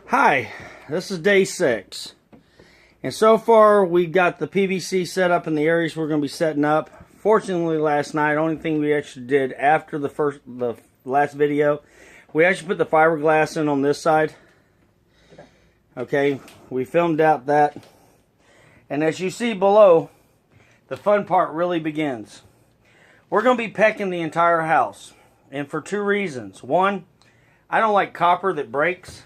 Hi, this is day 6. And so far we got the PVC set up in the areas we're going to be setting up. Fortunately last night, only thing we actually did after the last video, we actually put the fiberglass in on this side. Okay, we filmed out that. And as you see below, the fun part really begins. We're going to be pecking the entire house. And for 2 reasons. One, I don't like copper that breaks.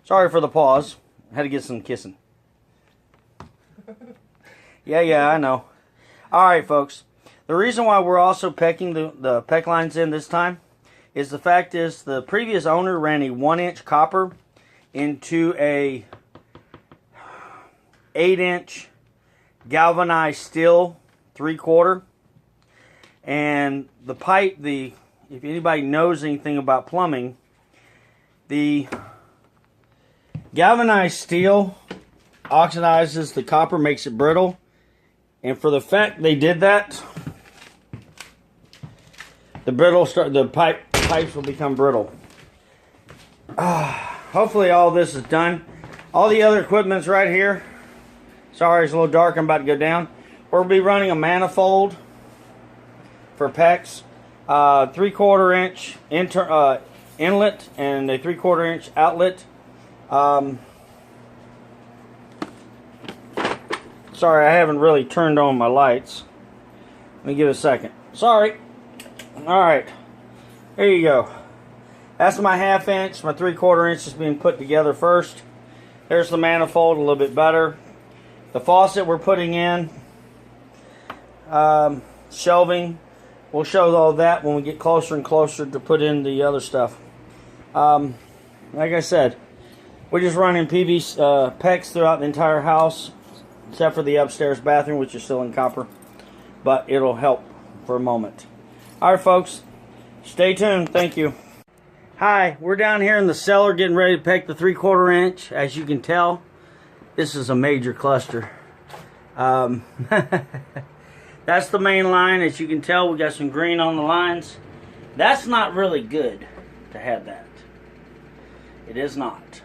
Sorry for the pause. I had to get some kissing. Yeah, I know. Alright, folks. The reason why we're also pecking the peck lines in this time is the fact is the previous owner ran a 1-inch copper into a 8-inch galvanized steel 3/4. And the pipe, if anybody knows anything about plumbing, the galvanized steel oxidizes the copper, makes it brittle. And for the fact they did that, the pipes will become brittle. Hopefully all this is done. All the other equipment's right here. Sorry, it's a little dark. I'm about to go down. We'll be running a manifold for PEX, 3/4 inch inlet and a 3/4 inch outlet. Sorry, I haven't really turned on my lights. Let me give it a second. Sorry. Alright. There you go. That's my 1/2 inch. My 3/4 inch is being put together first. There's the manifold, a little bit better. The faucet we're putting in. Shelving. We'll show all that when we get closer and closer to put in the other stuff. Like I said, we're just running PVC PEX throughout the entire house, except for the upstairs bathroom, which is still in copper. But it'll help for a moment. Alright, folks. Stay tuned. Thank you. Hi, we're down here in the cellar getting ready to peck the 3/4 inch. As you can tell, this is a major cluster. That's the main line. As you can tell, we got some green on the lines. That's not really good to have that. It is not.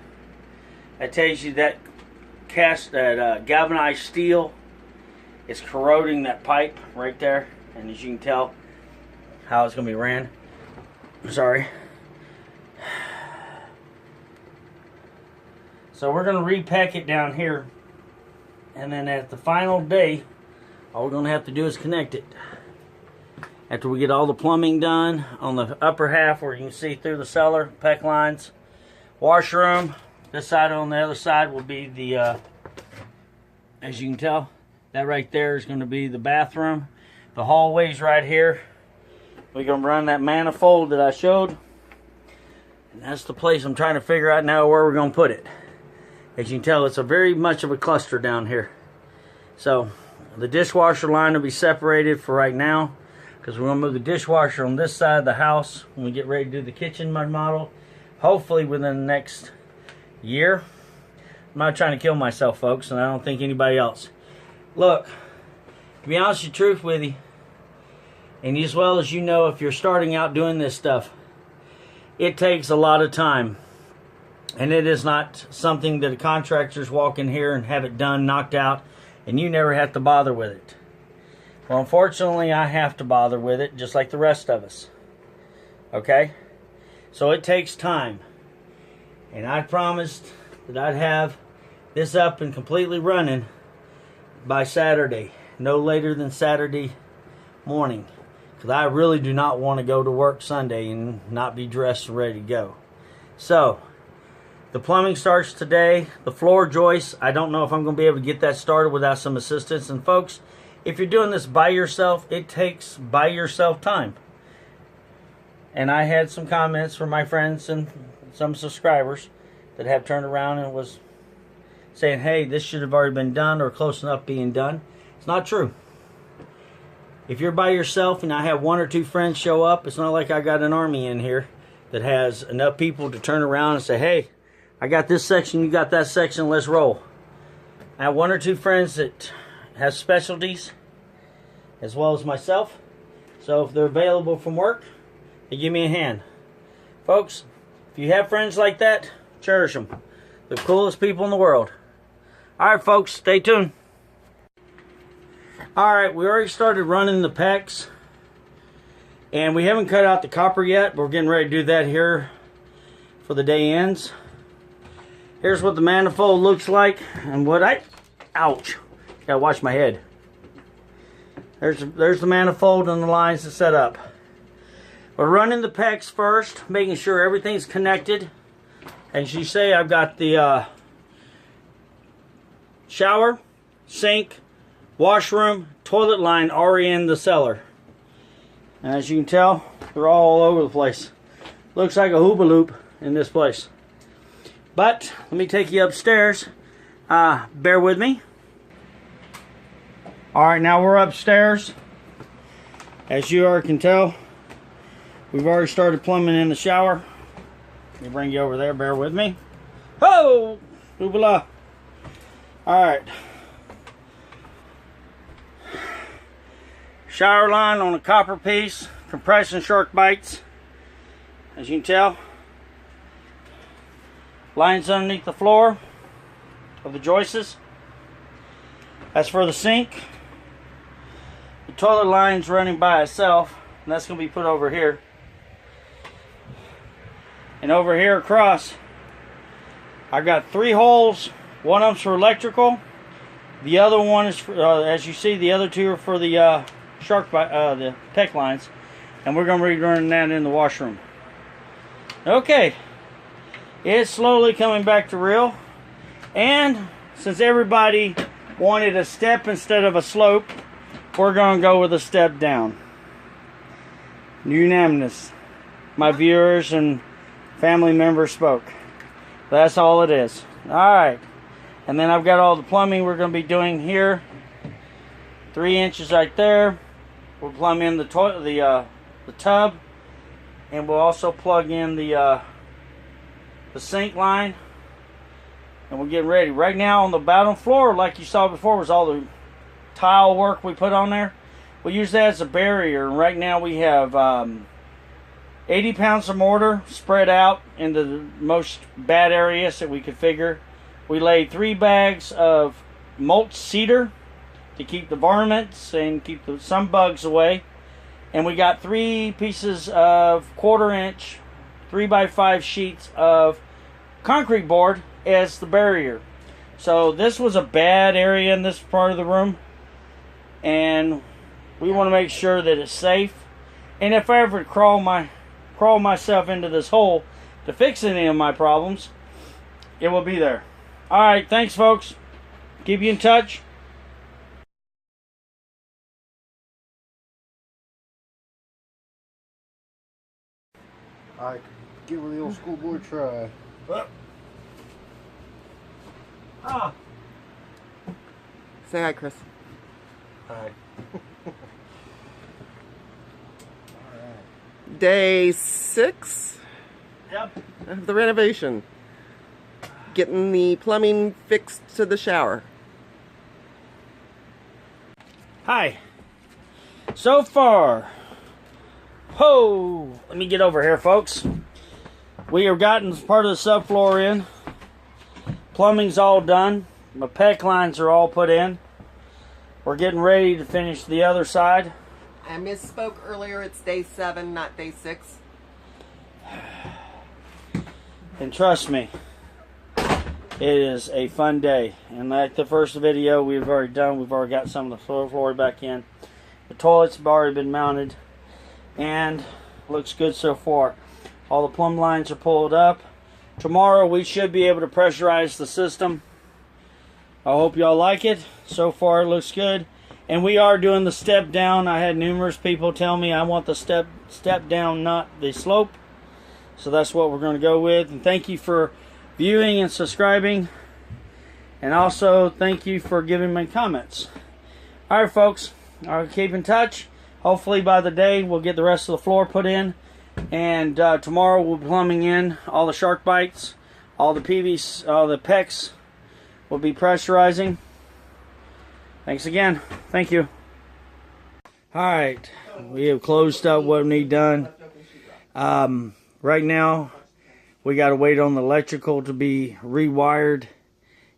That tells you that galvanized steel is corroding that pipe right there. And as you can tell, how it's going to be ran. Sorry. So we're going to repack it down here. And then at the final day, all we're going to have to do is connect it. After we get all the plumbing done on the upper half where you can see through the cellar, peck lines, washroom. This side on the other side will be the, as you can tell, that right there is going to be the bathroom. The hallway's right here. We're going to run that manifold that I showed. And that's the place I'm trying to figure out now where we're going to put it. As you can tell, it's a very much of a cluster down here. So the dishwasher line will be separated for right now, because we're going to move the dishwasher on this side of the house when we get ready to do the kitchen remodel. Hopefully within the next year. I'm not trying to kill myself, folks, and I don't think anybody else. Look, to be honest, the truth with you, and as well as you know, if you're starting out doing this stuff, it takes a lot of time. And it is not something that a contractors walk in here and have it done, knocked out, and you never have to bother with it. Well, unfortunately, I have to bother with it, just like the rest of us. Okay? So it takes time. And I promised that I'd have this up and completely running by Saturday. No later than Saturday morning. Because I really do not want to go to work Sunday and not be dressed and ready to go. So, the plumbing starts today. The floor joists, I don't know if I'm going to be able to get that started without some assistance. And folks, if you're doing this by yourself, it takes by yourself time. And I had some comments from my friends and some subscribers that have turned around and was saying, hey, this should have already been done or close enough being done. It's not true. If you're by yourself and I have 1 or 2 friends show up, it's not like I got an army in here that has enough people to turn around and say, hey, I got this section, you got that section, let's roll. I have 1 or 2 friends that have specialties, as well as myself. So if they're available from work, they give me a hand. Folks, if you have friends like that, cherish them. The coolest people in the world. Alright folks, stay tuned. Alright, we already started running the PEX. And we haven't cut out the copper yet. We're getting ready to do that here for the day ends. Here's what the manifold looks like. And what ouch. Gotta watch my head. There's the manifold and the lines to set up. We're running the PEX first, making sure everything's connected. As you see, I've got the shower, sink, washroom, toilet line already in the cellar. And as you can tell, they're all over the place. Looks like a hooba loop in this place. But let me take you upstairs. Bear with me. Alright, now we're upstairs. As you already can tell, we've already started plumbing in the shower. Let me bring you over there, bear with me. Oh! Hoobala! Alright. Shower line on a copper piece. Compression shark bites. As you can tell. Lines underneath the floor of the joists. As for the sink, the toilet line's running by itself, and that's going to be put over here. And over here across, I got 3 holes. One of them's for electrical. The other one is for, as you see, the other 2 are for the the PEX lines, and we're going to be running that in the washroom. Okay, it's slowly coming back to real, and since everybody wanted a step instead of a slope, we're going to go with a step down. Unanimous. My viewers and family members spoke. That's all it is. Alright. And then I've got all the plumbing we're going to be doing here. 3 inches right there. We'll plumb in the tub. And we'll also plug in the sink line. And we're getting ready. Right now on the bottom floor, like you saw before, was all the tile work we put on there. We use that as a barrier. And right now we have 80 pounds of mortar spread out into the most bad areas that we could figure. We laid 3 bags of mulch cedar to keep the varmints and keep some bugs away. And we got 3 pieces of 1/4 inch 3x5 sheets of concrete board as the barrier. So this was a bad area in this part of the room, and we want to make sure that it's safe. And if I ever crawl myself into this hole to fix any of my problems, it will be there. Alright, thanks folks. Keep you in touch. Alright, give it the old schoolboy try. Ah. Say hi, Chris. Hi. Day 6 Yep. of the renovation. Getting the plumbing fixed to the shower. Hi. So far, let me get over here, folks. We have gotten part of the subfloor in. Plumbing's all done. My PEX lines are all put in. We're getting ready to finish the other side. I misspoke earlier. It's day 7, not day 6. And trust me, it is a fun day. And like the first video we've already done, we've already got some of the floor back in. The toilets have already been mounted, and looks good so far. All the plumb lines are pulled up. Tomorrow we should be able to pressurize the system. I hope y'all like it. So far it looks good. And we are doing the step down. I had numerous people tell me I want the step down, not the slope. So that's what we're going to go with. And thank you for viewing and subscribing. And also thank you for giving me comments. Alright folks, I'll keep in touch. Hopefully by the day we'll get the rest of the floor put in. And tomorrow we'll be plumbing in all the shark bites, all the PVs, all the PEX. We'll be pressurizing. Thanks again. Thank you. Alright. We have closed up what we need done. Right now, we got to wait on the electrical to be rewired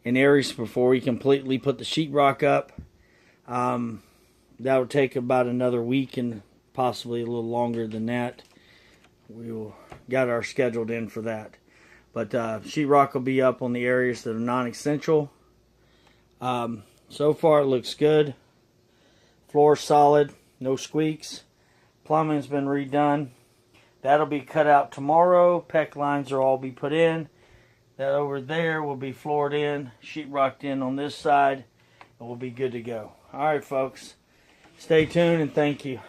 in areas before we completely put the sheetrock up. That will take about another week and possibly a little longer than that. We will got our scheduled in for that. But sheetrock will be up on the areas that are non-essential. So far it looks good. Floor solid, no squeaks. Plumbing's been redone. That'll be cut out tomorrow. PEX lines will all be put in. That over there will be floored in, sheetrocked in on this side, and we'll be good to go. All right, folks. Stay tuned and thank you.